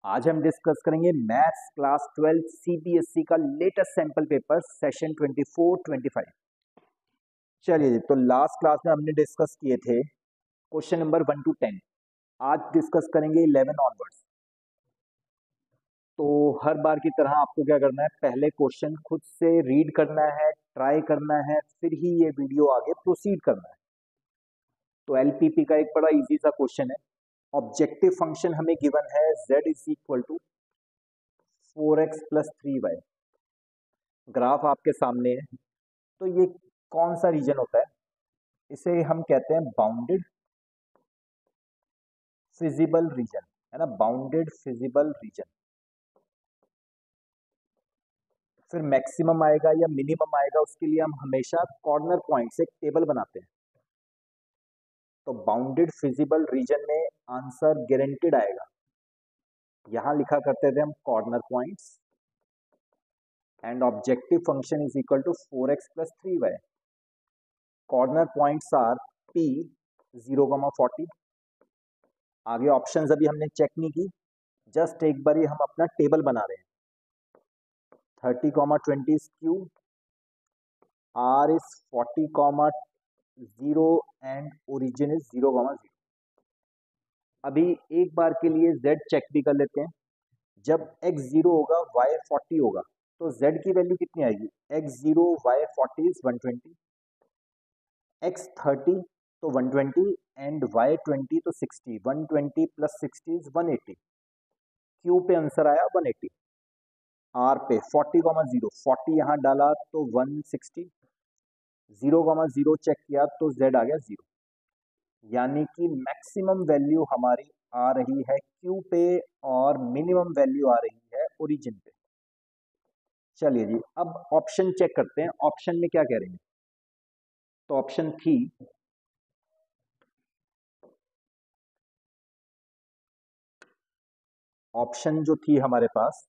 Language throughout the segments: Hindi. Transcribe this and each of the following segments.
आज हम डिस्कस करेंगे मैथ्स क्लास 12 सीबीएसई का लेटेस्ट सैंपल पेपर सेशन 24-25। चलिए जी, तो लास्ट क्लास में हमने डिस्कस किए थे क्वेश्चन नंबर 1 to 10। आज डिस्कस करेंगे 11 ऑनवर्ड्स। तो हर बार की तरह आपको क्या करना है, पहले क्वेश्चन खुद से रीड करना है, ट्राई करना है, फिर ही ये वीडियो आगे प्रोसीड करना है। तो एलपीपी का एक बड़ा इजी सा क्वेश्चन है। ऑब्जेक्टिव फंक्शन हमें गिवन है z is equal to 4x plus 3y। Graph आपके सामने है। तो ये कौन सा रीजन होता है? इसे हम कहते हैं बाउंडेड फिजिबल रीजन, है ना, बाउंडेड फिजिबल रीजन। फिर मैक्सिमम आएगा या मिनिमम आएगा, उसके लिए हम हमेशा कॉर्नर पॉइंट से एक टेबल बनाते हैं। तो बाउंडेड फिजिबल रीजन में आंसर गारंटेड आएगा। यहां लिखा करते थे हम corner points and objective function is equal to 4x plus 3y। Corner points are p 0,40। आगे ऑप्शंस अभी हमने चेक नहीं की, जस्ट एक बार हम अपना टेबल बना रहे हैं। 30,20 is q, r is 40,0 and origin is 0,0। अभी एक बार के लिए z चेक भी कर लेते हैं। जब x 0 होगा y 40 होगा, तो z की वैल्यू कितनी आएगी? x 0 y 40 इज 120, x 30 तो 120 एंड y 20 तो 60। 120 प्लस 60 इज 180। q पे आंसर आया 180। r पे 40,0 40 यहाँ डाला तो 160, 0,0 चेक किया तो z आ गया 0। यानी कि मैक्सिमम वैल्यू हमारी आ रही है q पे और मिनिमम वैल्यू आ रही है ओरिजिन पे। चलिए जी, अब ऑप्शन चेक करते हैं, ऑप्शन में क्या कह रहे हैं। तो ऑप्शन थी ऑप्शन जो थी हमारे पास,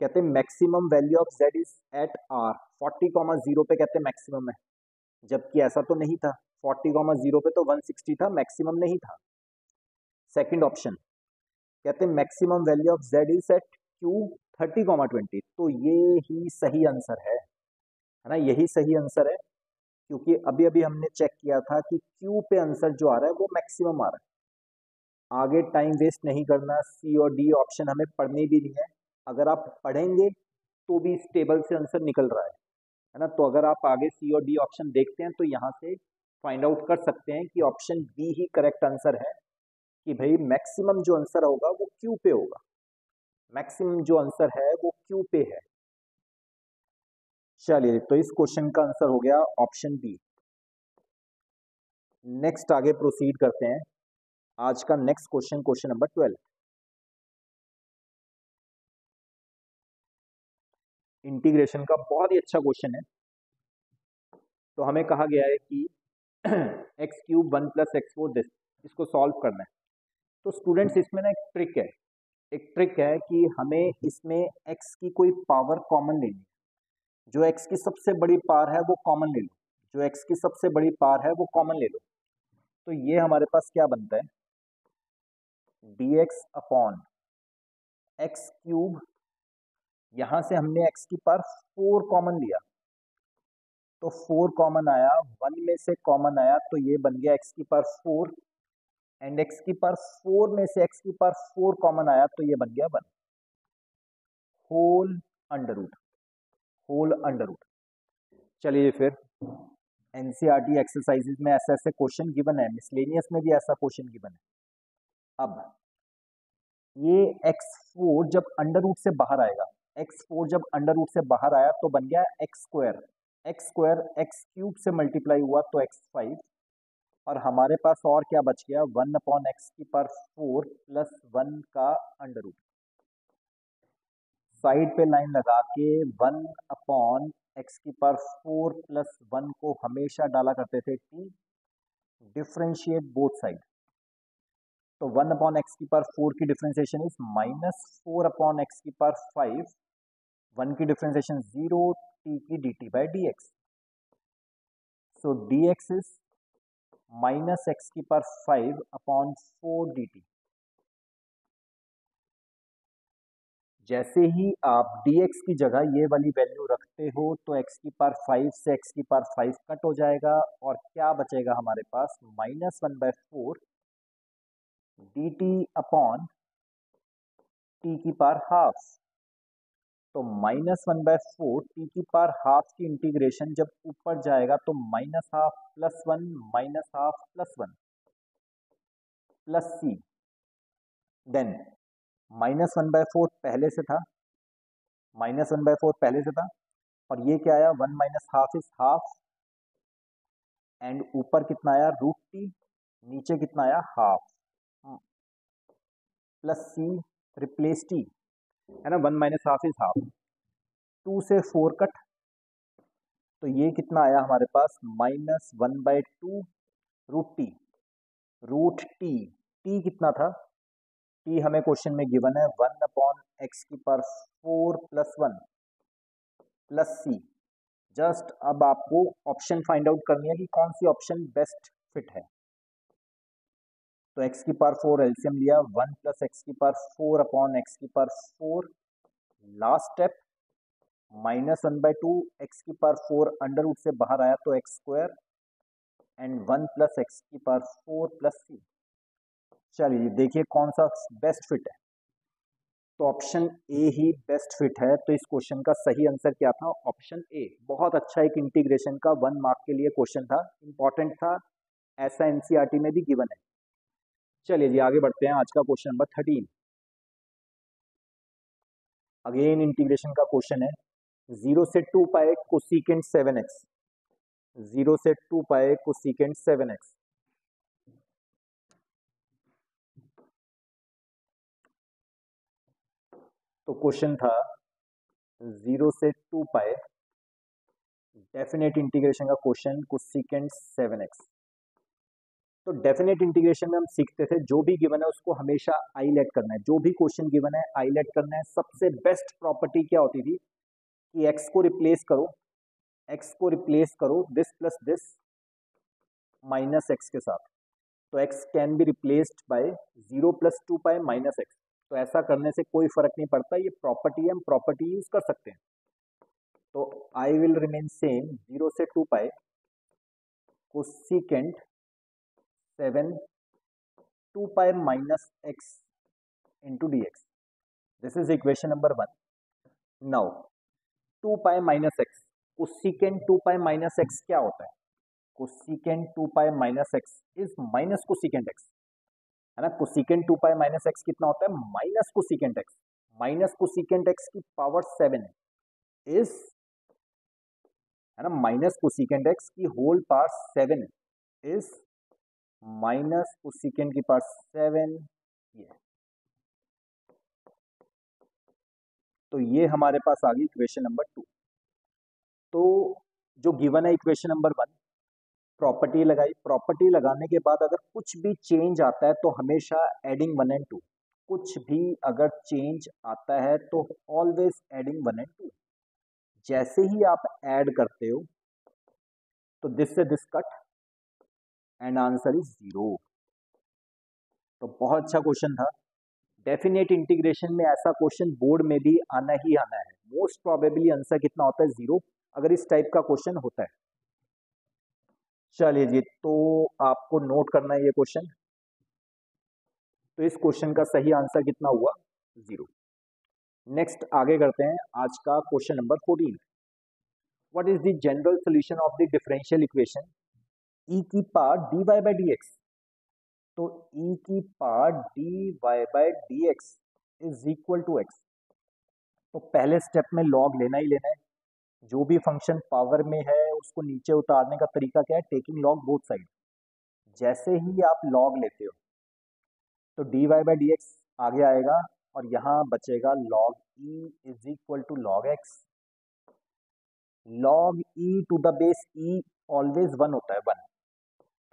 कहते हैं maximum value of z is at r। 40,0 पे कहते हैं मैक्सिमम है, जबकि ऐसा तो नहीं था। 40,0 पे तो 160 था, मैक्सिमम नहीं था। सेकंड ऑप्शन कहते हैं maximum value of z is at q 30,20। तो ये ही सही आंसर है ना, यही सही आंसर है। क्योंकि अभी अभी हमने चेक किया था कि q पे आंसर जो आ रहा है वो मैक्सिमम आ रहा है। आगे टाइम वेस्ट नहीं करना, सी और डी ऑप्शन हमें पढ़नी भी नहीं है। अगर आप पढ़ेंगे तो भी इस टेबल से आंसर निकल रहा है ना। तो अगर आप आगे सी और डी ऑप्शन देखते हैं तो यहाँ से फाइंड आउट कर सकते हैं कि ऑप्शन बी ही करेक्ट आंसर है, कि भाई मैक्सिमम जो आंसर होगा वो क्यू पे होगा। मैक्सिमम जो आंसर है वो क्यू पे है। चलिए, तो इस क्वेश्चन का आंसर हो गया ऑप्शन बी। नेक्स्ट आगे प्रोसीड करते हैं। आज का next question, question number 12। Integration का बहुत ही अच्छा क्वेश्चन है। तो हमें कहा गया है कि एक्स क्यूब 1 प्लस एक्स 4 इसको सॉल्व करना है। तो स्टूडेंट्स, इसमें ना एक ट्रिक है कि हमें इसमें x की कोई पावर कॉमन लेनी है। जो x की सबसे बड़ी पावर है वो कॉमन ले लो, जो x की सबसे बड़ी पावर है वो कॉमन ले लो। तो ये हमारे पास क्या बनता है, dx अपॉन एक्स क्यूब। यहां से हमने x की पावर 4 कॉमन लिया, तो 4 कॉमन आया, 1 में से कॉमन आया तो ये बन गया x की पावर 4, एंड x की पावर 4 में से x की पावर 4 कॉमन आया तो ये बन गया 1। Whole under root, whole under root. चलिए फिर, एनसीईआरटी एक्सरसाइजेज में ऐसे ऐसे क्वेश्चन गिवन है, मिसलेनियस में भी ऐसा क्वेश्चन गिवन है। अब ये x4 जब अंडर रूट से बाहर आएगा, x4 जब अंडर रूट से बाहर आया तो बन गया x square. X square x cube से मल्टीप्लाई हुआ तो x5, और हमारे पास और क्या बच गया, 1 अपॉन एक्स की पावर 4 प्लस 1 का अंडर रूट। साइड पे लाइन लगा के 1 अपॉन एक्स की पावर 4 प्लस 1 को हमेशा डाला करते थे t, डिफ्रेंशिएट बोथ साइड। तो 1 अपॉन एक्स की पावर 4 की डिफ्रेंशिएशन इज -4 अपॉन एक्स की पावर 5, 1 की डिफ्रेंशिएशन 0, t की dt by dx। So dx is minus x की पावर 5 अपॉन 4 dt। जैसे ही आप dx की जगह ये वाली वैल्यू रखते हो तो x की पावर 5 से x की पावर 5 कट हो जाएगा और क्या बचेगा हमारे पास, -1/4 dt अपॉन t की पावर हाफ। तो -1/4 टी की पावर हाफ की इंटीग्रेशन जब ऊपर जाएगा तो -½ +1 -½ +1 प्लस सी, देन -1/4 पहले से था, -1/4 पहले से था, और ये क्या आया, 1 - ½ इज हाफ, एंड ऊपर कितना आया √t, नीचे कितना आया हाफ, प्लस सी रिप्लेस टी, है ना, 1 - ½ इज हाफ, 2 से 4 कट, तो ये कितना आया हमारे पास, -1/2 √t, टी कितना था, टी हमें क्वेश्चन में गिवन है 1/x की पावर 4 + 1 प्लस सी। जस्ट अब आपको ऑप्शन फाइंड आउट करनी है कि कौन सी ऑप्शन बेस्ट फिट है। तो x की पावर 4 एलसीएम लिया, 1 + x की पावर 4 अपॉन x की पावर 4, लास्ट स्टेप -1/2 x की पावर 4 अंडर रूट से बाहर आया तो x² एंड 1 + x की पावर 4 प्लस सी। चलिए देखिए कौन सा बेस्ट फिट है, तो option A he best fit है। तो इस क्वेश्चन का सही आंसर क्या था, ऑप्शन ए। बहुत अच्छा एक इंटीग्रेशन का 1 मार्क के लिए क्वेश्चन था, इंपॉर्टेंट था, ऐसा एनसीईआरटी में भी गिवन है। चलिए जी आगे बढ़ते हैं, आज का क्वेश्चन नंबर 13, अगेन इंटीग्रेशन का क्वेश्चन है। 0 से 2 पाए कोसिकेंट 7x, 0 से 2 पाए कोसिकेंट 7x। तो क्वेश्चन था 0 से 2 पाए डेफिनेट इंटीग्रेशन का क्वेश्चन कोसिकेंट 7x। तो डेफिनेट इंटीग्रेशन में हम सीखते थे जो भी गिवन है उसको हमेशा आईलेट करना है, जो भी क्वेश्चन गिवन है आईलेट करना है। सबसे बेस्ट प्रॉपर्टी क्या होती थी कि x को रिप्लेस करो, x को रिप्लेस करो this plus this minus x के साथ, तो x can be replaced by 0 + 2 pi -x। तो ऐसा करने से कोई फर्क नहीं पड़ता, ये प्रॉपर्टी है, हम प्रॉपर्टी यूज कर सकते हैं। तो आई विल रिमेन सेम, 0 से 2 पाई cosecant 7 2 pi -x into dx. This is equation number 1. Now 2 pi -x, cosecant 2 pi -x क्या होता है, cosecant 2 pi -x is minus cosecant x, है ना। कोसिकेंट 2 पाई -x कितना होता है, minus cosecant x, minus cosecant x की पावर 7 इज, है ना, माइनस कोसिकेंट x की whole power 7 is minus cosecant की पावर 7, ये। तो ये हमारे पास आ गई इक्वेशन नंबर 2। तो जो गिवन है इक्वेशन नंबर 1, प्रॉपर्टी लगाई, प्रॉपर्टी लगाने के बाद अगर कुछ भी चेंज आता है तो हमेशा एडिंग 1 एंड 2, कुछ भी अगर चेंज आता है तो ऑलवेज एडिंग 1 एंड 2। जैसे ही आप ऐड करते हो तो दिस से this cut and answer is 0। तो बहुत अच्छा क्वेश्चन था। डेफिनेट इंटीग्रेशन में ऐसा क्वेश्चन बोर्ड में भी आना ही आना है, मोस्ट प्रोबेबली आंसर कितना होता है, 0, अगर इस टाइप का क्वेश्चन होता है। चलिए जी, तो आपको नोट करना है ये क्वेश्चन। तो इस क्वेश्चन का सही आंसर कितना हुआ, 0। नेक्स्ट आगे करते हैं, आज का question number 14। What is the general solution of the differential equation e की पावर dy बाई dx। तो e की power dy by dx is equal to x। तो पहले स्टेप में लॉग लेना ही लेना है, जो भी फंक्शन पावर में है उसको नीचे उतारने का तरीका क्या है, टेकिंग लॉग बोथ साइड। जैसे ही आप लॉग लेते हो तो dy बाई dx आगे आएगा और यहाँ बचेगा log e is equal to log x। log e to the base e always 1 होता है, 1।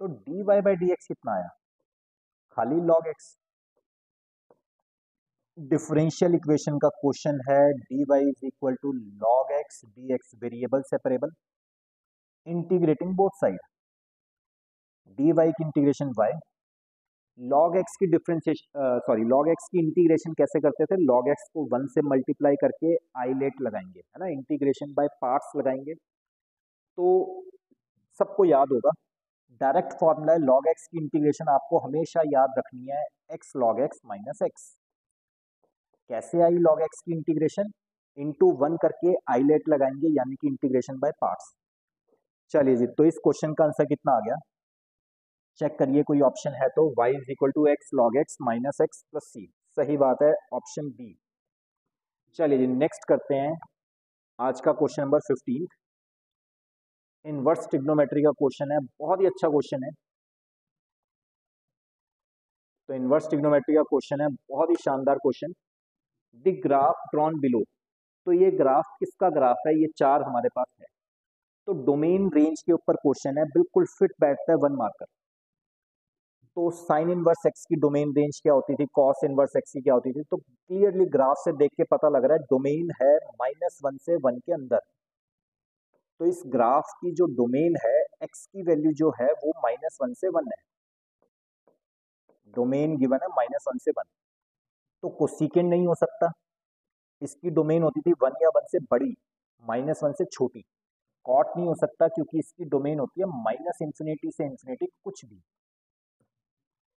तो dy बाई dx कितना आया, खाली log x। डिफरेंशियल इक्वेशन का क्वेश्चन है, dy is equal to log x, dx variable separable, integrating both side, dy की इंटीग्रेशन y, लॉग एक्स की डिफ्रेंशिएशन लॉग एक्स की इंटीग्रेशन कैसे करते थे? लॉग एक्स को 1 से मल्टीप्लाई करके आइलेट लगाएंगे, है ना, इंटीग्रेशन बाय पार्ट्स लगाएंगे। तो सबको याद होगा, डायरेक्ट फॉर्मूला है लॉग एक्स की इंटीग्रेशन आपको हमेशा याद रखनी है, x log x minus x. कैसे आई लॉग एक्स की इंटीग्रेशन? इंटू 1 करके आइलेट लगाएंगे, यानी कि इंटीग्रेशन बाय पार्ट्स। चलिए जी, तो इस क्वेश्चन का आंसर कितना आ गया, चेक करिए कोई ऑप्शन है तो। y is equal to x log x minus x plus c, सही बात है, ऑप्शन बी। चलिए जी, नेक्स्ट करते हैं आज का क्वेश्चन नंबर 15। इनवर्स ट्रिग्नोमेट्री का क्वेश्चन है, बहुत ही अच्छा क्वेश्चन है। तो इनवर्स ट्रिग्नोमेट्री का क्वेश्चन है, बहुत ही शानदार question. The graph drawn below, तो ये ग्राफ किसका ग्राफ है? ये चार हमारे पास है। तो डोमेन रेंज के ऊपर क्वेश्चन है, बिल्कुल फिट बैठता है 1 मार्कर। तो साइन इनवर्स एक्स की डोमेन रेंज क्या होती थी, कॉस इनवर्स एक्स की क्या होती थी? तो क्लियरली ग्राफ से देख के पता लग रहा है डोमेन है -1 से 1 के अंदर। तो इस ग्राफ की जो डोमेन है, एक्स की वैल्यू जो है वो -1 से 1 है। डोमेन गिवन है -1 से 1, तो कोसिकेंड नहीं हो सकता। इसकी डोमेन होती थी 1 या 1 से बड़ी, -1 से छोटी। कॉट नहीं हो सकता क्योंकि इसकी डोमेन होती है -∞ से इंफिनिटी कुछ भी।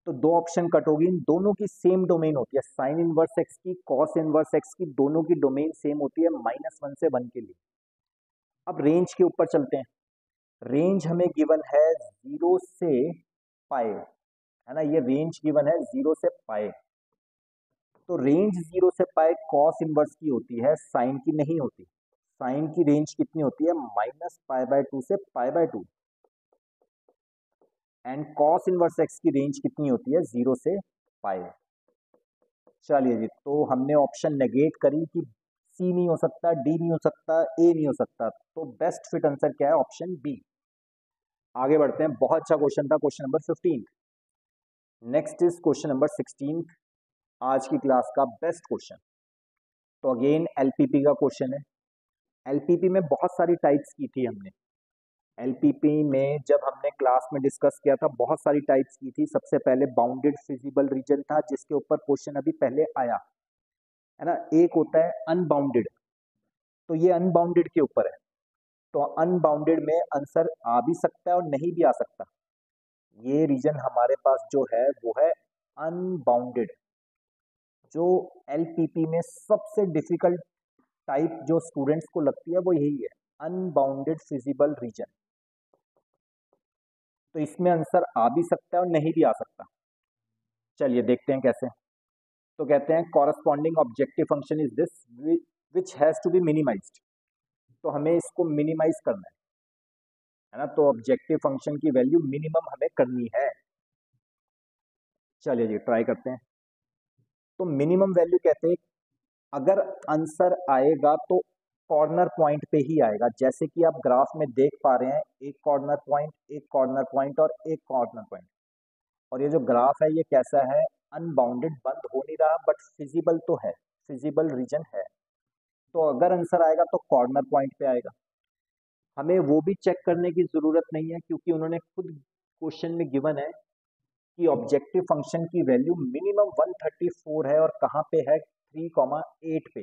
तो दो ऑप्शन कट होगी, इन दोनों की सेम डोमेन होती है, साइन इनवर्स एक्स की, कॉस इनवर्स एक्स की, दोनों की डोमेन सेम होती है -1 से 1 के लिए। अब रेंज के ऊपर चलते हैं। रेंज हमें गिवन है 0 से पाए, है ना, ये रेंज गिवन है 0 से पाए। तो रेंज 0 से पाए कॉस इनवर्स की होती है, साइन की नहीं होती। साइन की रेंज कितनी होती है? -π/2 से π/2। एंड कॉस इनवर्स एक्स की रेंज कितनी होती है? 0 से पाए। चलिए जी, तो हमने ऑप्शन नेगेट करी कि सी नहीं हो सकता, डी नहीं हो सकता, ए नहीं हो सकता, तो बेस्ट फिट आंसर क्या है? Option B. आगे बढ़ते हैं, बहुत अच्छा क्वेश्चन था question number 15। Next is question number 16, आज की क्लास का बेस्ट क्वेश्चन। तो अगेन एलपीपी का क्वेश्चन है। एलपीपी में बहुत सारी टाइप्स की थी हमने। एलपीपी में जब हमने क्लास में डिस्कस किया था, बहुत सारी टाइप्स की थी। सबसे पहले बाउंडेड फिजिबल रीजन था, जिसके ऊपर क्वेश्चन अभी पहले आया, है ना। एक होता है अनबाउंडेड, तो ये अनबाउंडेड के ऊपर है। तो अनबाउंडेड में आंसर आ भी सकता है और नहीं भी आ सकता। ये रीजन हमारे पास जो है वो है अनबाउंडेड। जो एलपीपी में सबसे डिफिकल्ट टाइप जो स्टूडेंट्स को लगती है वो यही है, अनबाउंडेड फिजिबल रीजन। तो इसमें आंसर आ भी सकता है और नहीं भी आ सकता। चलिए देखते हैं कैसे। तो कहते हैं corresponding objective function is this which has to be minimized. तो हमें इसको मिनिमाइज करना है ना, तो ऑब्जेक्टिव फंक्शन की वैल्यू मिनिमम हमें करनी है। चलिए जी, ट्राई करते हैं। तो मिनिमम वैल्यू कहते हैं अगर आंसर आएगा तो कॉर्नर पॉइंट पे ही आएगा। जैसे कि आप ग्राफ में देख पा रहे हैं, एक कॉर्नर पॉइंट, एक कॉर्नर पॉइंट और एक कॉर्नर पॉइंट। और ये जो ग्राफ है ये कैसा है? अनबाउंडेड, बंद हो नहीं रहा, बट फिजिबल तो है, फिजिबल रीजन है। तो अगर आंसर आएगा तो कॉर्नर पॉइंट पे आएगा। हमें वो भी चेक करने की जरूरत नहीं है, क्योंकि उन्होंने खुद क्वेश्चन में गिवन है कि ऑब्जेक्टिव फंक्शन की वैल्यू मिनिमम 134 है, और कहाँ पे है? 3,8 पे।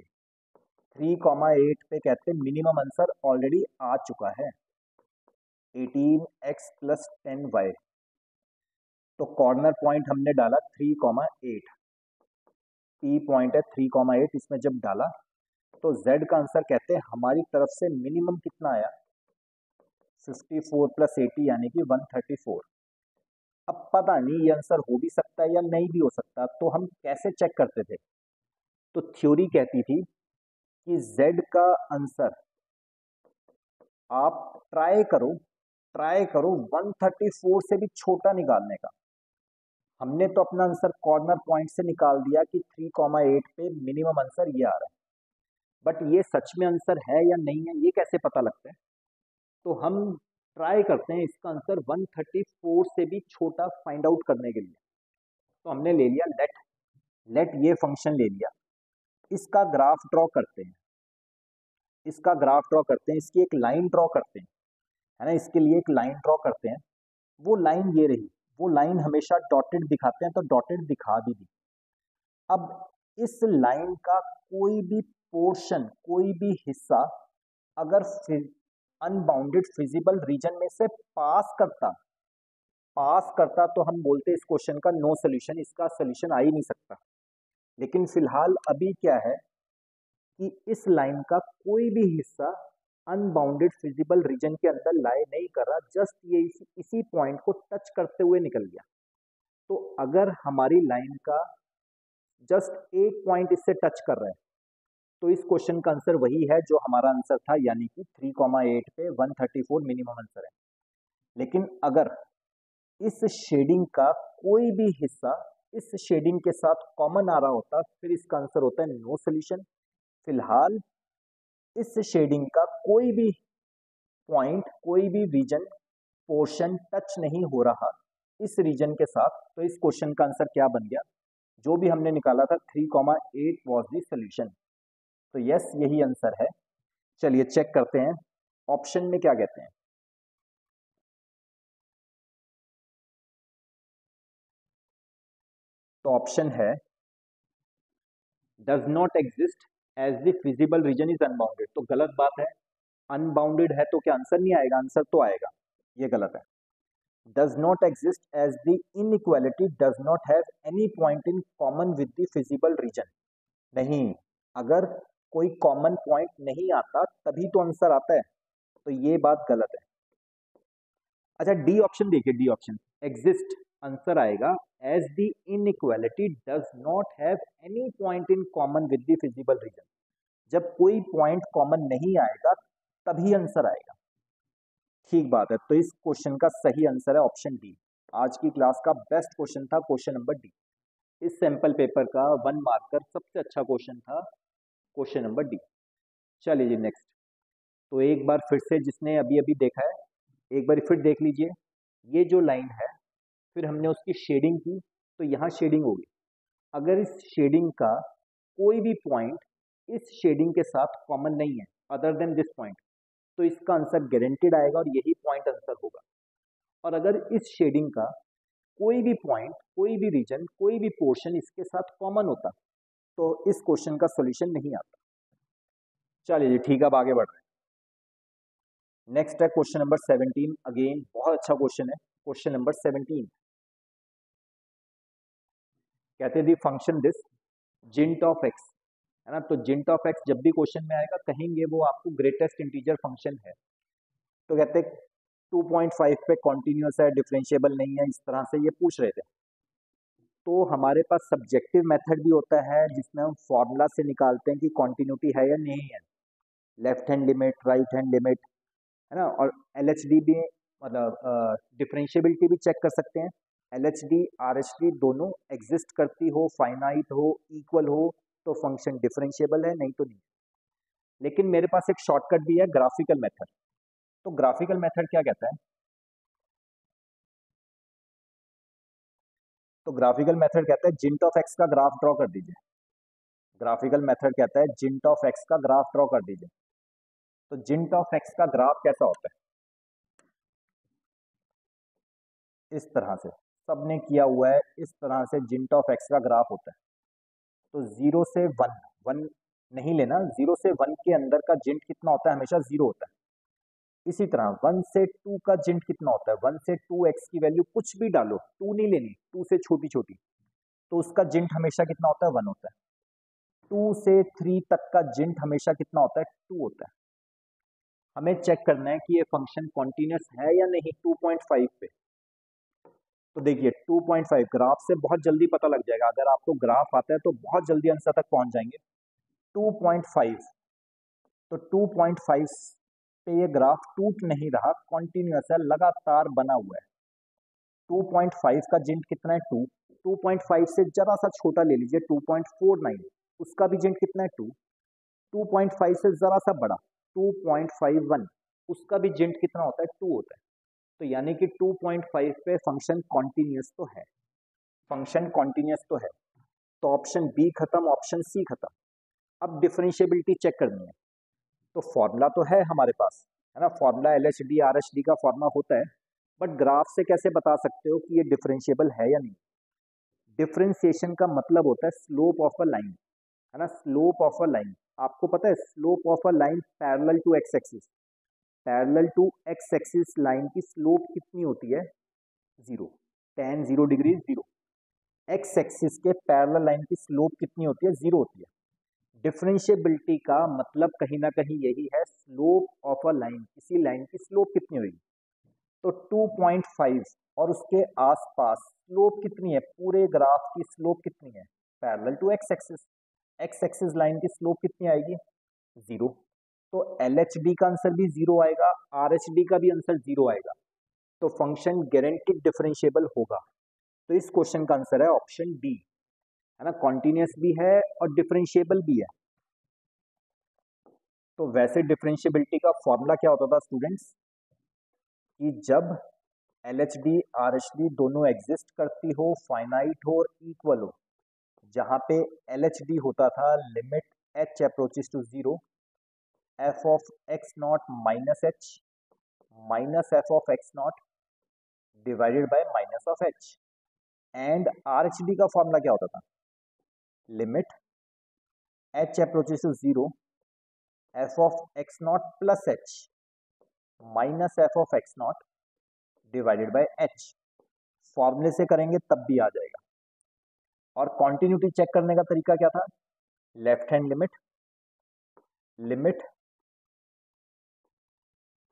3,8 पे कहते हैं मिनिमम आंसर ऑलरेडी आ चुका है, 18x + 10y। तो कॉर्नर पॉइंट हमने डाला 3,8, पी पॉइंट है 3,8, इसमें जब डाला तो z का आंसर कहते हैं हमारी तरफ से मिनिमम कितना आया? 54 + 80 यानी कि 134। अब पता नहीं ये आंसर हो भी सकता है या नहीं भी हो सकता, तो हम कैसे चेक करते थे? तो थ्योरी कहती थी कि z का आंसर आप ट्राई करो 134 से भी छोटा निकालने का। हमने तो अपना आंसर कॉर्नर पॉइंट से निकाल दिया कि 3,8 पे मिनिमम आंसर ये आ रहा है, बट ये सच में आंसर है या नहीं है ये कैसे पता लगता है? तो हम ट्राई करते हैं इसका आंसर 134 से भी छोटा फाइंड आउट करने के लिए। तो हमने ले लिया लेट ये फंक्शन ले लिया, इसका ग्राफ ड्रॉ करते हैं, इसकी एक लाइन ड्रॉ करते हैं, है ना, इसके लिए एक लाइन ड्रॉ करते हैं। वो लाइन ये रही, वो लाइन हमेशा डॉटेड दिखाते हैं, तो डॉटेड दिखा भी दी। अब इस लाइन का कोई भी पोर्शन, कोई भी हिस्सा अगर अनबाउंडेड फिजिबल रीजन में से पास करता तो हम बोलते इस क्वेश्चन का नो सोल्यूशन, इसका सोल्यूशन आ ही नहीं सकता। लेकिन फिलहाल अभी क्या है कि इस लाइन का कोई भी हिस्सा अनबाउंडेड फिजिबल रीजन के अंदर लाए नहीं कर रहा, जस्ट ये इसी पॉइंट को टच करते हुए निकल गया। तो अगर हमारी लाइन का जस्ट एक पॉइंट इससे टच कर रहा है तो इस क्वेश्चन का आंसर वही है जो हमारा आंसर था, यानी कि 3,8 पे 134 मिनिमम आंसर है। लेकिन अगर इस शेडिंग का कोई भी हिस्सा इस शेडिंग के साथ कॉमन आ रहा होता, फिर इसका आंसर होता है नो सोल्यूशन। फिलहाल इस शेडिंग का कोई भी पॉइंट, कोई भी रीजन, पोर्शन टच नहीं हो रहा इस रीजन के साथ, तो इस क्वेश्चन का आंसर क्या बन गया, जो भी हमने निकाला था 3,8 वॉज द सोल्यूशन। तो यस, यही आंसर है। चलिए चेक करते हैं ऑप्शन में क्या कहते हैं। तो ऑप्शन है does not exist as the feasible region is unbounded, तो गलत बात है। अनबाउंडेड है तो क्या आंसर नहीं आएगा? आंसर तो आएगा, ये गलत है। Does not exist as the inequality does not have any point in common with the feasible region, नहीं, अगर कोई कॉमन पॉइंट नहीं आता तभी तो आंसर आता है, तो ये बात गलत है। अच्छा, डी ऑप्शन देखिए, डी ऑप्शन एग्जिस्ट आंसर आएगा as the inequality does not have any point in common with the feasible region, जब कोई पॉइंट कॉमन नहीं आएगा तभी आंसर आएगा। ठीक बात है, तो इस क्वेश्चन का सही आंसर है ऑप्शन डी। आज की क्लास का बेस्ट क्वेश्चन था क्वेश्चन नंबर डी। इस सैंपल पेपर का 1 मार्कर सबसे अच्छा क्वेश्चन था क्वेश्चन नंबर डी। चलिए जी नेक्स्ट। तो एक बार फिर से जिसने अभी अभी देखा है, एक बार फिर देख लीजिए। ये जो लाइन है, फिर हमने उसकी शेडिंग की, तो यहाँ शेडिंग होगी। अगर इस शेडिंग का कोई भी पॉइंट इस शेडिंग के साथ कॉमन नहीं है अदर देन दिस पॉइंट, तो इसका आंसर गारंटेड आएगा और यही पॉइंट आंसर होगा। और अगर इस शेडिंग का कोई भी पॉइंट, कोई भी रीजन, कोई भी पोर्शन इसके साथ कॉमन होता, तो इस क्वेश्चन का सॉल्यूशन नहीं आता। चलिए जी ठीक है, अब आगे बढ़ रहे हैं। नेक्स्ट है क्वेश्चन नंबर 17। अगेन बहुत अच्छा क्वेश्चन है। क्वेश्चन नंबर 17 कहते हैं दी फंक्शन दिस जिंट ऑफ एक्स, है ना। तो जिंट ऑफ एक्स जब भी क्वेश्चन में आएगा कहेंगे वो आपको ग्रेटेस्ट इंटीजर फंक्शन है। तो कहते हैं 2.5 पे कॉन्टिन्यूस है, डिफरेंशिएबल नहीं है, इस तरह से ये पूछ रहे थे। तो हमारे पास सब्जेक्टिव मेथड भी होता है जिसमें हम फॉर्मूला से निकालते हैं कि कॉन्टिन्यूटी है या नहीं है, left hand limit, right hand limit, है ना। और LHD भी, मतलब डिफरेंशिएबिलिटी भी चेक कर सकते हैं। LHD RHD दोनों एग्जिस्ट करती हो, फाइनाइट हो, इक्वल हो, तो फंक्शन डिफरेंशिएबल है, नहीं तो नहीं। लेकिन मेरे पास एक शॉर्टकट भी है, ग्राफिकल मेथड। तो ग्राफिकल मेथड क्या कहता है? तो ग्राफिकल मेथड कहता है जिंट ऑफ एक्स का ग्राफ ड्रॉ कर दीजिए। ग्राफिकल मेथड कहता है जिंट ऑफ एक्स का ग्राफ ड्रॉ कर दीजिए। तो जिंट ऑफ एक्स का ग्राफ कैसा होता है? इस तरह से सबने किया हुआ है, इस तरह से जिंट ऑफ एक्स का ग्राफ होता है। तो 0 से 1, 1 नहीं लेना, 0 से 1 के अंदर का जिंट कितना होता है? हमेशा 0 होता है। इसी तरह 1 से 2 का जिंट कितना होता है? 1 से 2 एक्स की वैल्यू कुछ भी डालो, 2 नहीं लेनी, 2 से छोटी छोटी, तो उसका जिंट हमेशा कितना होता है? 1 होता है। 2 से 3 तक का जिंट हमेशा कितना होता है? 2 होता है। हमें चेक करना है कि ये फंक्शन कॉन्टिन्यूस है या नहीं 2.5 पे। तो देखिए 2.5 ग्राफ से बहुत जल्दी पता लग जाएगा, अगर आपको ग्राफ आता है तो बहुत जल्दी आंसर तक पहुंच जाएंगे। 2.5, तो 2.5 पे ये ग्राफ टूट नहीं रहा, कॉन्टिन्यूस है, लगातार बना हुआ है। 2.5 का जिंट कितना है? 2। 2.5 से जरा सा छोटा ले लीजिए 2.49, उसका भी जिंट कितना है? 2। 2.5 से जरा सा बड़ा 2.51, उसका भी जिंट कितना होता है? 2 होता है। तो यानी कि 2.5 पे फंक्शन कॉन्टिन्यूस तो है, फंक्शन कॉन्टिन्यूस तो है। तो ऑप्शन बी खत्म, ऑप्शन सी खत्म। अब डिफरेंशिएबिलिटी चेक करनी है, तो फॉर्मूला तो है हमारे पास, है ना। फॉर्मूला LHD RHD का फॉर्मूला होता है, बट ग्राफ से कैसे बता सकते हो कि ये डिफरेंशिएबल है या नहीं? डिफरेंशिएशन का मतलब होता है स्लोप ऑफ अ लाइन, है ना, स्लोप ऑफ अ लाइन। आपको पता है slope of a line parallel to x axis, parallel to x axis line की स्लोप कितनी होती है? Zero, tan 0 degree 0। X axis के पैरेलल लाइन की स्लोप कितनी होती है? जीरो होती है। डिफरेंशिएबिलिटी का मतलब कहीं ना कहीं यही है, स्लोप ऑफ अ लाइन, किसी लाइन की स्लोप कितनी होगी। तो 2.5 और उसके आसपास स्लोप कितनी है? पूरे ग्राफ की स्लोप कितनी है? Parallel to x axis, x axis line की स्लोप कितनी आएगी? जीरो। तो एल एच डी का आंसर भी जीरो आएगा, आर एच डी का भी आंसर जीरो आएगा। तो फंक्शन गारंटीड डिफरेंशिएबल होगा। तो इस क्वेश्चन का आंसर है ऑप्शन डी, है ना, कॉन्टिन्यूस भी है और डिफरेंशिएबल भी है। तो वैसे डिफरेंशिएबिलिटी का फॉर्मूला क्या होता था स्टूडेंट्स, कि जब L H D R H D दोनों एग्जिस्ट करती हो, फाइनाइट हो और इक्वल हो, जहां पे एल एच डी होता था limit h approaches to zero, f of x naught minus f of x naught divided by minus of h. And R H D का फॉर्मूला क्या होता था? Limit h approaches to zero, f of x naught plus h minus f of x naught divided by h. फॉर्मूले से करेंगे तब भी आ जाएगा। और कॉन्टिन्यूटी चेक करने का तरीका क्या था? लेफ्ट हैंड लिमिट, लिमिट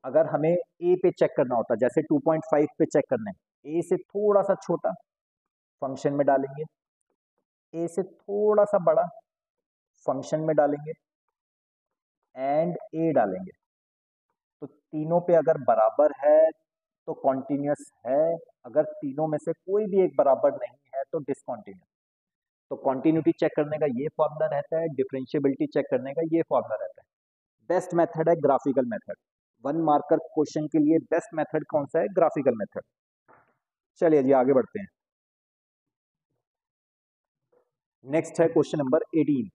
अगर हमें ए पे चेक करना होता, जैसे 2.5 पे चेक करना है, ए से थोड़ा सा छोटा फंक्शन में डालेंगे, ए से थोड़ा सा बड़ा फंक्शन में डालेंगे, एंड ए डालेंगे। तो तीनों पे अगर बराबर है तो कॉन्टिन्यूस है, अगर तीनों में से कोई भी एक बराबर नहीं है तो डिसकॉन्टिन्यूस। तो कॉन्टिन्यूटी चेक करने का ये फॉर्मूला रहता है, डिफरेंशिएबिलिटी चेक करने का ये फॉर्मूला रहता है। बेस्ट मेथड है ग्राफिकल मेथड। 1 मार्कर क्वेश्चन के लिए बेस्ट मेथड कौन सा है? Graphical method. चलिए जी आगे बढ़ते हैं। नेक्स्ट है क्वेश्चन नंबर 18।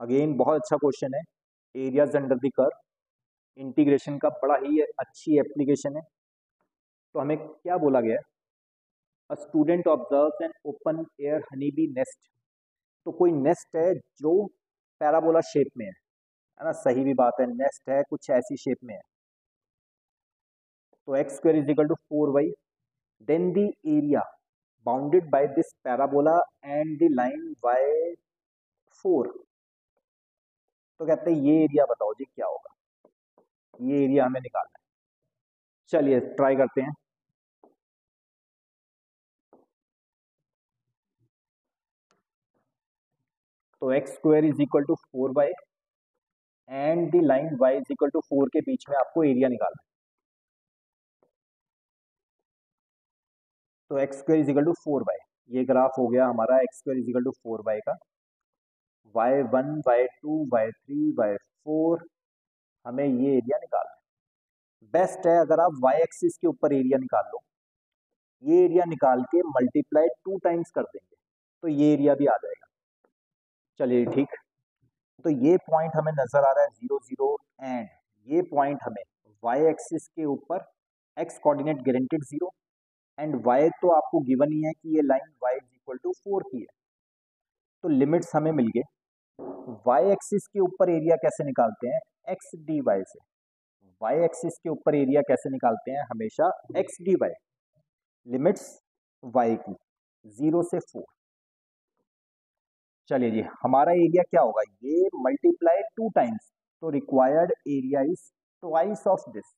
अगेन बहुत अच्छा क्वेश्चन है, areas under the curve, integration का बड़ा ही अच्छी एप्लीकेशन है। तो हमें क्या बोला गया है? A student observes an open air honeybee nest. तो कोई नेस्ट है जो पैराबोला शेप में है ना, सही भी बात है, नेस्ट है कुछ ऐसी शेप में है। तो x square is equal to 4y, then the area bounded by this parabola and the line y4। तो कहते हैं ये एरिया बताओ जी क्या होगा, ये एरिया हमें निकालना है। चलिए ट्राई करते हैं। तो x square is equal to 4y and the line y is equal to 4 के बीच में आपको एरिया निकालना है। तो x square is equal to 4y, ये ग्राफ हो गया हमारा x square is equal to 4y का। y1 y2 y3 y4, हमें ये एरिया निकालना है। बेस्ट है अगर आप y एक्सिस के ऊपर एरिया निकाल लो, ये एरिया निकाल के मल्टीप्लाई 2 टाइम्स कर देंगे तो ये एरिया भी आ जाएगा। चलिए ठीक। तो ये पॉइंट हमें नजर आ रहा है 0 0, एंड ये पॉइंट हमें y एक्सिस के ऊपर x coordinate guaranteed 0, and y तो आपको गिवन ही है कि ये line y is equal to 4 की है। तो लिमिट्स हमें मिल गए। y एक्सिस के ऊपर एरिया कैसे निकालते हैं? x dy से। y एक्सिस के ऊपर एरिया कैसे निकालते हैं? हमेशा x dy, लिमिट्स y की 0 से 4। चलिए जी हमारा एरिया क्या होगा? ये मल्टीप्लाई 2 टाइम्स, तो required area is twice of this,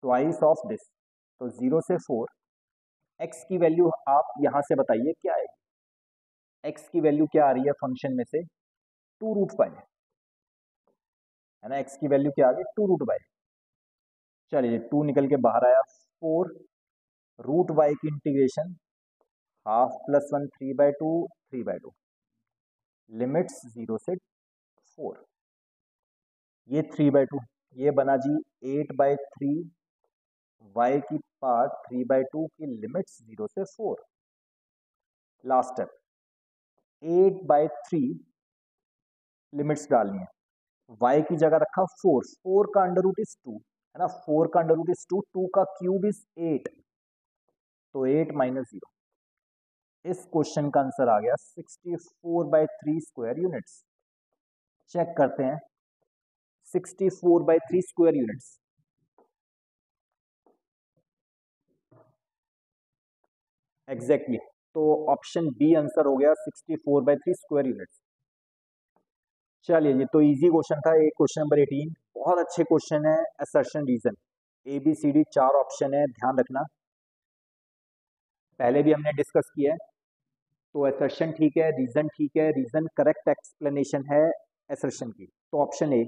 twice of this. तो 0 से 4, x की वैल्यू आप यहां से बताइए क्या है? x की वैल्यू क्या आ रही है फंक्शन में से? 2√5, है ना, x की वैल्यू क्या आ गई? 2√5। चलिए 2 निकल के बाहर आया, 4 रूट वाई की इंटीग्रेशन हाफ प्लस 1 3/2 3/2, लिमिट्स 0 से 4, ये 3/2, ये बना जी 8/3 y की पावर 3/2 की लिमिट्स 0 से 4। लास्ट स्टेप 8/3 लिमिट्स डालनी है, y की जगह रखा 4, 4 का अंडर रूट इज 2, है ना, 4 का अंडर रूट इज 2, 2 का क्यूब इज 8, तो 8 माइनस 0। इस क्वेश्चन का आंसर आ गया 64/3 स्क्वायर यूनिट्स। चेक करते हैं 64/3 स्क्वायर यूनिट्स। एग्जैक्टली तो ऑप्शन बी आंसर हो गया 64/3 स्क्वायर यूनिट्स। चलिए ये तो इजी क्वेश्चन था। एक क्वेश्चन नंबर 18 बहुत अच्छे क्वेश्चन है। असर्शन रीजन ABCD 4 ऑप्शन है, ध्यान रखना, पहले भी हमने डिस्कस किया है। तो असर्शन ठीक है, रीजन ठीक है, रीजन करेक्ट एक्सप्लेनेशन है असर्शन की, तो ऑप्शन ए।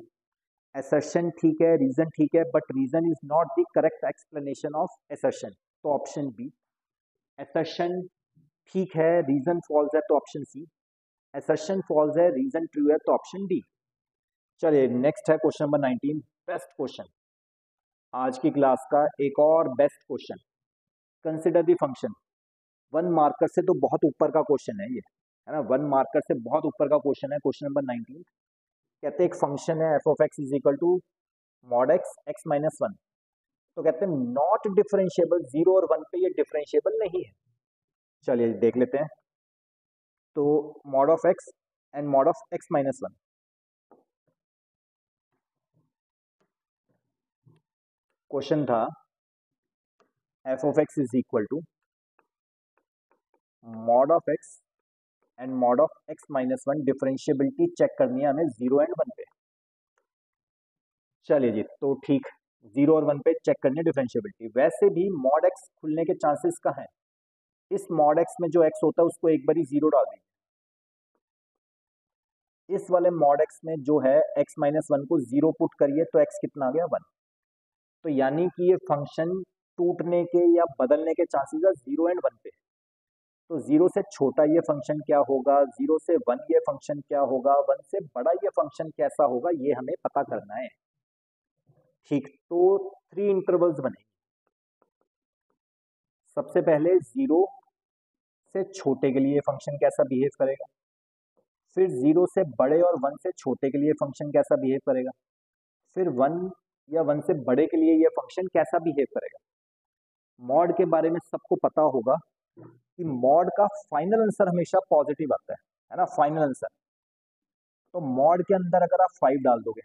असर्शन ठीक है, रीजन ठीक है, but reason is not the correct explanation of assertion, तो ऑप्शन बी। असर्शन ठीक है, रीजन फॉल्स है, तो ऑप्शन सी। असर्शन फॉल्स है, रीजन ट्रू है, तो ऑप्शन डी। चलिए नेक्स्ट है क्वेश्चन नंबर 19, बेस्ट क्वेश्चन आज की क्लास का, एक और best question. Consider the function. 1 marker से तो बहुत ऊपर का क्वेश्चन है ये, है ना, 1 मार्कर से बहुत ऊपर का क्वेश्चन है। क्वेश्चन नंबर 19 कहते हैं एक फंक्शन है f of x is equal to mod x x minus 1, तो कहते हैं नॉट डिफरेंशिएबल, 0 और 1 पे ये डिफरेंशिएबल नहीं है। चलिए देख लेते हैं। तो mod of x and mod of x minus 1, question था f of x is equal to mod of x and mod of x minus 1, differentiability check करनी है हमें 0 एंड 1 पे। चलिए जी तो ठीक, 0 और 1 पे चेक करनी है डिफरेंशिएबिलिटी। वैसे भी मॉड एक्स खुलने के चांसेस कहाँ हैं? इस मॉड एक्स में जो एक्स होता है उसको एक बार ही 0 डाल दीजिए। इस वाले मॉड एक्स में जो है एक्स माइनस 1 को 0 पुट करिए तो एक्स कितना आ गया 1। तो यानी कि ये फंक्शन टूटने के या बदलने के चांसेस है 0 एंड 1 पे। तो 0 से छोटा ये फंक्शन क्या होगा, 0 से 1 ये फंक्शन क्या होगा, 1 से बड़ा ये फंक्शन कैसा होगा, ये हमें पता करना है। ठीक, तो 3 इंटरवल्स बनेंगे। सबसे पहले 0 से छोटे के लिए फंक्शन कैसा बिहेव करेगा, फिर 0 से बड़े और 1 से छोटे के लिए फंक्शन कैसा बिहेव करेगा, फिर 1 या 1 से बड़े के लिए ये फंक्शन कैसा बिहेव करेगा। मॉड के बारे में सबको पता होगा कि मॉड का फाइनल आंसर हमेशा पॉजिटिव आता है ना, फाइनल आंसर। तो मॉड के अंदर अगर आप 5 डाल दोगे,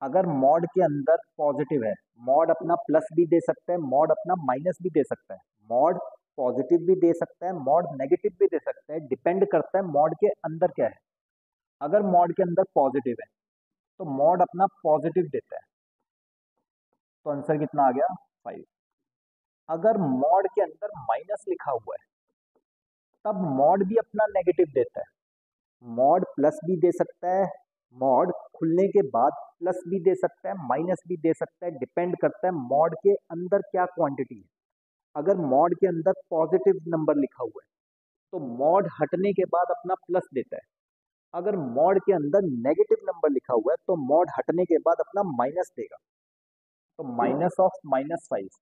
अगर मॉड के अंदर पॉजिटिव है, मॉड अपना प्लस भी दे सकता है, मॉड अपना माइनस भी दे सकता है, मॉड पॉजिटिव भी दे सकता है, मॉड नेगेटिव भी दे सकता है, डिपेंड करता है मॉड के अंदर क्या है। अगर मॉड के अंदर पॉजिटिव है तो मॉड अपना पॉजिटिव देता है, तो आंसर कितना आ गया 5। अगर मॉड के अंदर माइनस लिखा हुआ है तब मॉड भी अपना नेगेटिव देता है, मॉड प्लस भी दे सकता है, मॉड खुलने के बाद प्लस भी दे सकता है, माइनस भी दे सकता है, डिपेंड करता है मॉड के अंदर क्या क्वांटिटी है। अगर मॉड के अंदर पॉजिटिव नंबर लिखा हुआ है तो मॉड हटने के बाद अपना प्लस देता है। अगर मॉड के अंदर नेगेटिव नंबर लिखा हुआ है तो मॉड हटने के बाद अपना माइनस देगा, तो minus of -5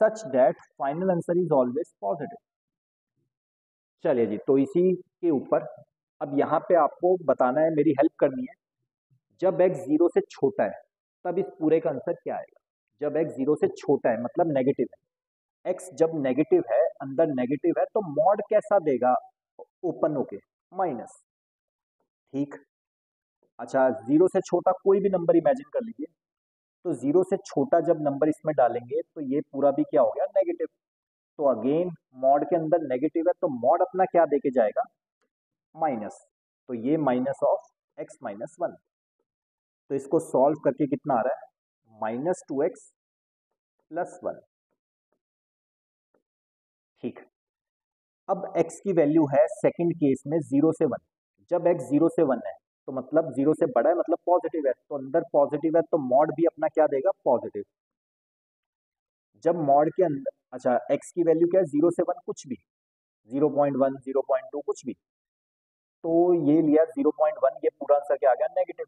such that final answer is always positive. चलिए जी तो इसी के ऊपर अब यहाँ पे आपको बताना है, मेरी हेल्प करनी है। जब x 0 से छोटा है तब इस पूरे का आंसर क्या आएगा। जब x 0 से छोटा है मतलब नेगेटिव है, x जब नेगेटिव है, अंदर नेगेटिव है, तो मॉड कैसा देगा ओपन होके माइनस। ठीक, अच्छा 0 से छोटा कोई भी नंबर इमेजिन कर लीजिए, तो 0 से छोटा जब नंबर इसमें डालेंगे तो ये पूरा भी क्या हो गया नेगेटिव। तो अगेन मॉड के अंदर नेगेटिव है तो मॉड अपना क्या देके जाएगा माइनस, तो ये माइनस ऑफ x माइनस 1। तो इसको सॉल्व करके कितना आ रहा है -2x प्लस 1। ठीक, अब x की वैल्यू है सेकंड केस में 0 से 1। जब x 0 से 1 है तो मतलब 0 से बड़ा है मतलब पॉजिटिव है, तो अंदर पॉजिटिव है तो मॉड भी अपना क्या देगा पॉजिटिव। जब मॉड के अंदर, अच्छा x की वैल्यू क्या है 0 से 1 कुछ भी, 0.1 0.2 कुछ भी, तो ये लिया 0.1, ये पूरा आंसर क्या आ गया नेगेटिव।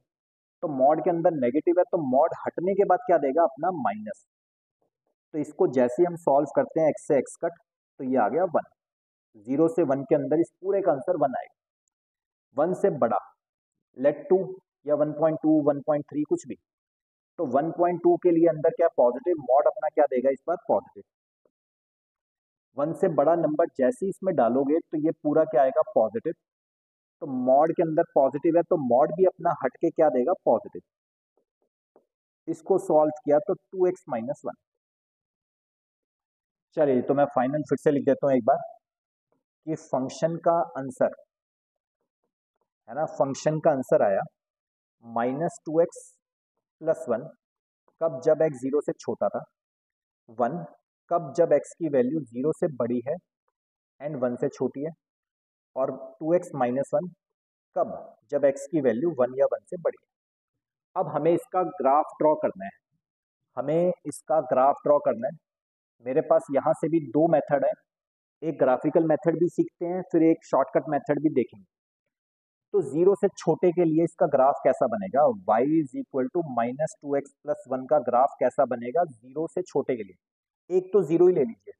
तो मॉड के अंदर नेगेटिव है तो मॉड हटने के बाद क्या देगा अपना माइनस। तो इसको जैसे हम सॉल्व करते हैं x से x कट, तो ये आ गया 1। 0 से 1 के अंदर इस पूरे का आंसर 1 आएगा। 1 से बड़ा लेट 2 या 1.2 1.3 कुछ भी, तो 1.2 के लिए अंदर क्या पॉजिटिव, मॉड अपना क्या देगा इस बार पॉजिटिव। 1 से बड़ा नंबर जैसे ही इसमें डालोगे तो ये पूरा क्या आएगा पॉजिटिव। तो मॉड के अंदर पॉजिटिव है तो मॉड भी अपना हट के क्या देगा पॉजिटिव। इसको सॉल्व किया तो 2x-1। चलिए तो मैं फाइनल फिर से लिख देता हूं एक बार कि फंक्शन का आंसर है ना, फंक्शन का आंसर आया -2x+1 कब, जब x 0 से छोटा था, 1 कब, जब x की वैल्यू 0 से बड़ी है एंड 1 से छोटी है, और 2x-1 कब, जब x की वैल्यू 1 या 1 से बड़ी है। अब हमें इसका ग्राफ ड्रॉ करना है, हमें इसका ग्राफ ड्रॉ करना है। मेरे पास यहाँ से भी दो मेथड है, एक ग्राफिकल मेथड भी सीखते हैं फिर एक शॉर्टकट मेथड भी देखेंगे। तो 0 से छोटे के लिए इसका ग्राफ कैसा बनेगा, y = -2x+1 का ग्राफ कैसा बनेगा 0 से छोटे के लिए। एक तो 0 ही ले लीजिए,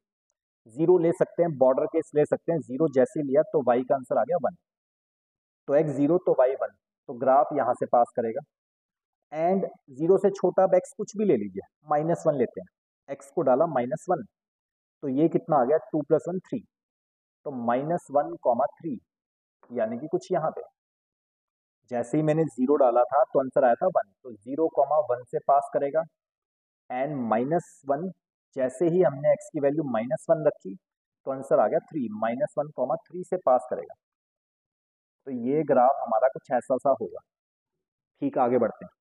0 ले सकते हैं, बॉर्डर केस ले सकते हैं, 0 जैसे लिया तो y का आंसर आ गया 1। तो x 0 तो y 1, तो ग्राफ यहाँ से पास करेगा। एंड 0 से छोटा अब x कुछ भी ले लीजिए, -1 लेते हैं, x को डाला -1, तो ये कितना आ गया 2 + 1 3, तो -1, 3 यानी कि कुछ यहाँ पे। जैसे ही मैंने 0 डाला था तो आंसर आया था 1, तो 0, 1 से पास करेगा। एंड -1 जैसे ही हमने x की वैल्यू -1 रखी तो आंसर आ गया 3, -1, 3 से पास करेगा। तो ये ग्राफ हमारा कुछ ऐसा सा होगा। ठीक, आगे बढ़ते हैं।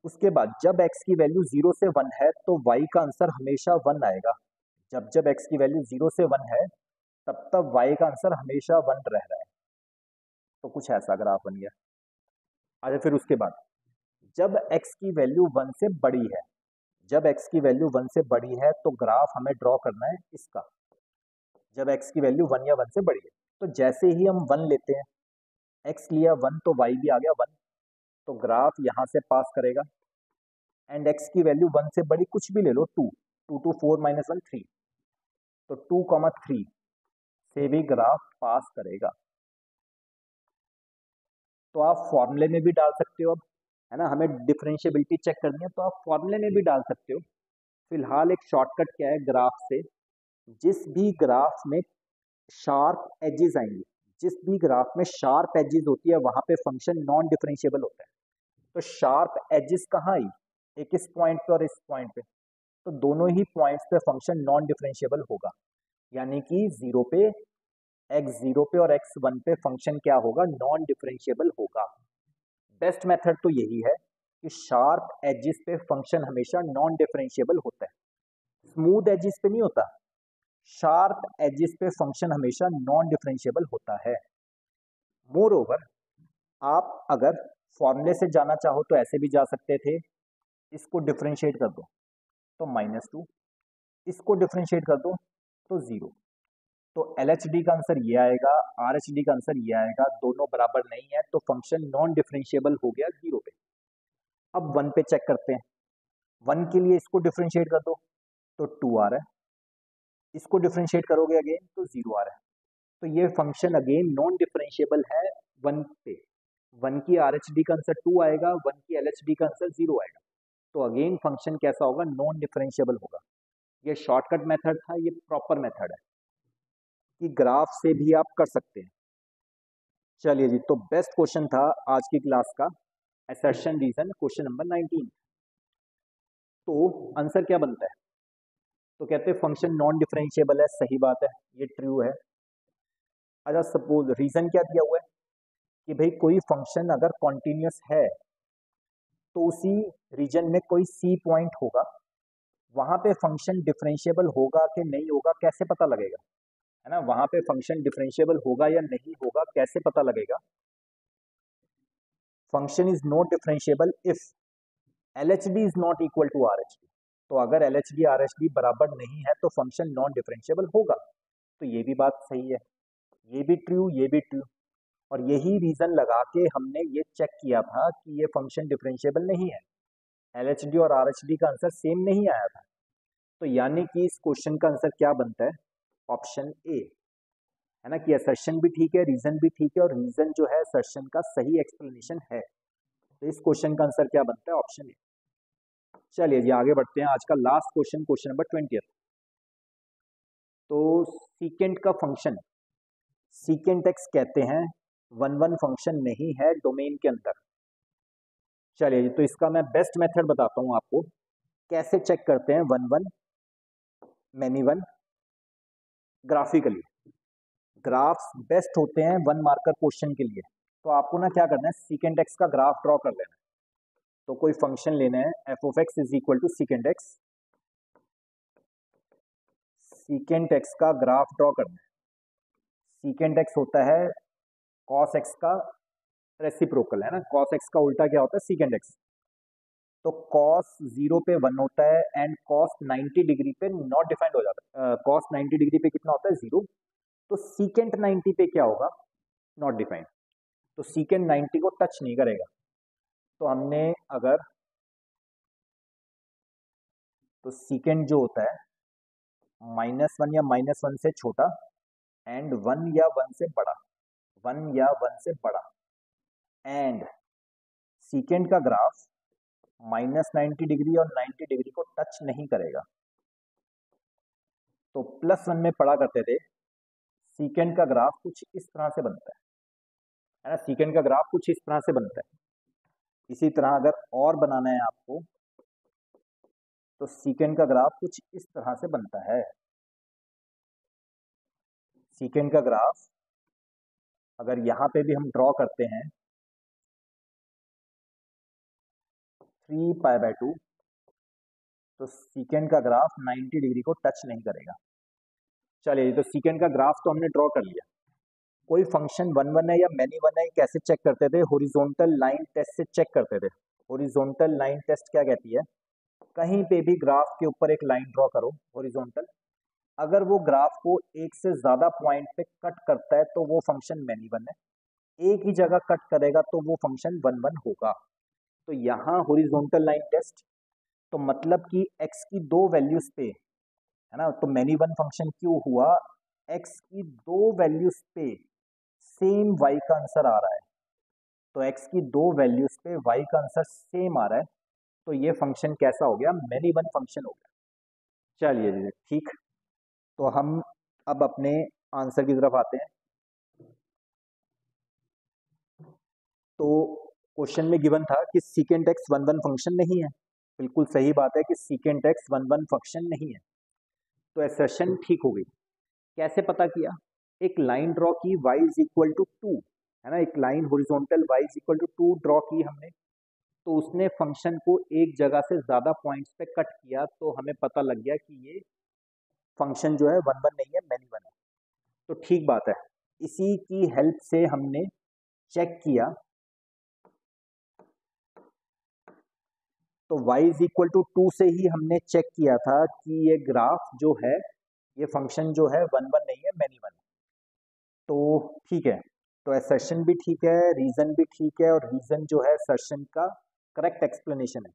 उसके बाद जब x की वैल्यू 0 से 1 है तो y का आंसर हमेशा 1 आएगा। जब x की वैल्यू 0 से 1 है तब y का आंसर हमेशा 1 रह रहा है। तो कुछ ऐसा ग्राफ बन गया। अच्छा, फिर उसके बाद जब x की वैल्यू 1 से बड़ी है, जब x की वैल्यू 1 से बड़ी है तो ग्राफ हमें ड्रॉ करना है इसका, जब x की वैल्यू 1 या 1 से बड़ी है। तो जैसे ही हम 1 लेते हैं, x लिया 1 तो y भी आ गया 1, तो ग्राफ यहाँ से पास करेगा। एंड x की वैल्यू 1 से बड़ी कुछ भी ले लो, 2, 2 to 4 - 1 3, तो 2, 3 से भी ग्राफ पास करेगा। तो आप फॉर्मूले में भी डाल सकते हो अब, है ना, हमें डिफरेंशिएबिलिटी चेक करनी है तो आप फॉर्मूले में भी डाल सकते हो। फिलहाल एक शॉर्टकट क्या है, ग्राफ से जिस भी ग्राफ में शार्प एजेस आएंगे, जिस भी ग्राफ में शार्प एजेस होती है वहां पे फंक्शन नॉन डिफरेंशिएबल होता है। तो शार्प एजेस कहाँ आई, एक इस पॉइंट पे और इस पॉइंट पे, तो दोनों ही पॉइंट्स पे फंक्शन नॉन डिफरेंशिएबल होगा। यानी कि 0 पे, x 0 पे और x 1 पे फंक्शन क्या होगा, नॉन डिफरेंशिएबल होगा। बेस्ट मेथड तो यही है कि शार्प एजेस पे फंक्शन हमेशा नॉन डिफरेंशिएबल होता है, स्मूथ एजेस पे नहीं होता। शार्प एजेस पे फंक्शन हमेशा नॉन डिफरेंशिएबल होता है। मोर ओवर, आप अगर फॉर्मूले से जाना चाहो तो ऐसे भी जा सकते थे, इसको डिफरेंशिएट कर दो तो -2, इसको डिफरेंशिएट कर दो तो 0, तो LHD का आंसर ये आएगा, RHD का आंसर ये आएगा, दोनों बराबर नहीं है तो फंक्शन नॉन डिफरेंशिएबल हो गया 0 पे। अब 1 पे चेक करते हैं, 1 के लिए इसको डिफरेंशिएट कर दो तो 2 आ रहा है, इसको डिफरेंशिएट करोगे अगेन तो 0 आ रहा है। तो ये फंक्शन अगेन नॉन डिफरेंशिएबल है 1 पे। 1 की RHD का आंसर 2 आएगा, 1 की LHD का आंसर 0 आएगा। तो अगेन फंक्शन कैसा होगा, नॉन डिफरेंशिएबल होगा। ये शॉर्टकट मेथड था, ये प्रॉपर मेथड है कि ग्राफ से भी आप कर सकते हैं। चलिए जी, तो बेस्ट क्वेश्चन था आज की क्लास का, असर्शन रीजन, क्वेश्चन नंबर 19। तो आंसर क्या बनता है, तो कहते हैं फंक्शन नॉन डिफरेंशिएबल है, सही बात है, ये ट्रू है। अच्छा, सपोज रीजन क्या दिया हुआ है कि भाई कोई फंक्शन अगर कॉन्टिन्यूस है तो उसी रीजन में कोई सी पॉइंट होगा, वहां पे फंक्शन डिफरेंशिएबल होगा कि नहीं होगा कैसे पता लगेगा, है ना, वहां पे फंक्शन डिफरेंशिएबल होगा या नहीं होगा कैसे पता लगेगा। Function is not differentiable if LHD is not equal to RHD। तो अगर LHD RHD बराबर नहीं है तो फंक्शन नॉन डिफरेंशिएबल होगा। तो ये भी बात सही है, ये भी ट्रू, ये भी ट्रू। और यही रीजन लगा के हमने ये चेक किया था कि ये फंक्शन डिफरेंशिएबल नहीं है, LHD और RHD का आंसर सेम नहीं आया था। तो यानी कि इस क्वेश्चन का आंसर क्या बनता है, ऑप्शन ए, है ना, कि असर्शन भी ठीक है, रीजन भी ठीक है, और रीजन जो है असर्शन का सही एक्सप्लेनेशन है। तो इस क्वेश्चन का आंसर क्या बनता है, ऑप्शन ए। चलिए जी आगे बढ़ते हैं। आज का लास्ट क्वेश्चन, क्वेश्चन नंबर 20। तो सीकेंट का फंक्शन सीकेंट एक्स कहते हैं, वन वन फंक्शन नहीं है डोमेन के अंदर। चलिए जी, तो इसका मैं बेस्ट मेथड बताता हूं आपको कैसे चेक करते हैं one one many one graphically. Graphs best होते हैं वन मार्कर क्वेश्चन के लिए। तो आपको ना क्या करना है, सीकेंट एक्स का ग्राफ ड्रॉ कर लेना है। तो कोई फंक्शन लेना है, f of x is equal to secant x. Secant x का ग्राफ ड्रॉ करना है। सीकेंट एक्स होता है कॉस एक्स का रेसिप्रोकल, है ना। कॉस एक्स का उल्टा क्या होता है, सीकेंट एक्स। तो कॉस 0 पे 1 होता है एंड कॉस 90 डिग्री पे नॉट डिफाइंड हो जाता है। कॉस 90 डिग्री पे कितना होता है, 0। तो सीकेंट 90 पे क्या होगा, नॉट डिफाइंड। तो सीकेंट 90 को टच नहीं करेगा। तो हमने अगर तो सीकेंट जो होता है -1 या -1 से छोटा एंड 1 या 1 से बड़ा, 1 या 1 से बड़ा, एंड सीकेंट का ग्राफ -90 डिग्री और 90 डिग्री को टच नहीं करेगा। तो +1 में पढ़ा करते थे सीकेंट का ग्राफ कुछ इस तरह से बनता है ना। सीकेंट का ग्राफ कुछ इस तरह से बनता है। इसी तरह अगर और बनाना है आपको, तो सीकेंट का ग्राफ कुछ इस तरह से बनता है। सीकेंट का ग्राफ अगर यहां पे भी हम ड्रॉ करते हैं 3π/2, तो सीकेंट का ग्राफ 90 डिग्री को टच नहीं करेगा। चलिए, तो सीकेंट का ग्राफ तो हमने ड्रॉ कर लिया। कोई फंक्शन वन वन है या मैनी वन है, कैसे चेक करते थे, हॉरिजॉन्टल लाइन टेस्ट से चेक करते थे। हॉरिजॉन्टल लाइन टेस्ट क्या कहती है, कहीं पे भी ग्राफ के ऊपर एक लाइन ड्रॉ करो हॉरिजॉन्टल, अगर वो ग्राफ को एक से ज्यादा पॉइंट पे कट करता है तो वो फंक्शन मैनी वन है। एक ही जगह कट करेगा तो वो फंक्शन वन वन होगा। तो यहाँ हॉरिजॉन्टल लाइन टेस्ट, तो मतलब कि x की दो वैल्यूज पे, है ना, तो मैनी वन फंक्शन क्यों हुआ, x की दो वैल्यूज पे सेम y का आंसर आ रहा है। तो x की दो वैल्यूज पे y का आंसर सेम आ रहा है, तो ये फंक्शन कैसा हो गया, मैनी वन फंक्शन हो गया। चलिए जी ठीक। तो हम अब अपने आंसर की तरफ आते हैं। तो क्वेश्चन में गिवन था कि secant x one one function नहीं है। बिल्कुल सही बात है कि secant x one one function नहीं है। तो एसर्शन ठीक हो गई। कैसे पता किया, एक लाइन ड्रॉ की y इज इक्वल टू 2, है ना, एक line horizontal y is equal to 2 draw की हमने। तो उसने फंक्शन को एक जगह से ज्यादा पॉइंट्स पे कट किया, तो हमें पता लग गया कि ये फंक्शन जो है वन वन नहीं है, मैनी वन है। तो ठीक बात है। इसी की हेल्प से हमने चेक किया, तो y इज इक्वल टू 2 से ही हमने चेक किया था कि ये ग्राफ जो है, ये फंक्शन जो है वन वन नहीं है, मैनी वन है। तो ठीक है, तो एसर्शन भी ठीक है, रीजन भी ठीक है, और रीजन जो है एसर्शन का करेक्ट एक्सप्लेनेशन है।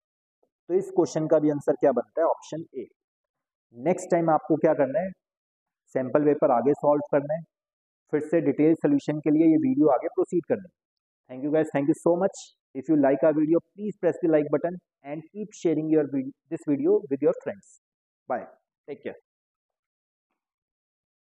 तो इस क्वेश्चन का भी आंसर क्या बनता है, ऑप्शन ए। नेक्स्ट टाइम आपको क्या करना है, सैंपल पेपर आगे सॉल्व करना है, फिर से डिटेल सोल्यूशन के लिए ये वीडियो आगे प्रोसीड करना है। Thank you guys, thank you so much. If you like our video, please press the like button and keep sharing your this video with your friends. Bye, take care.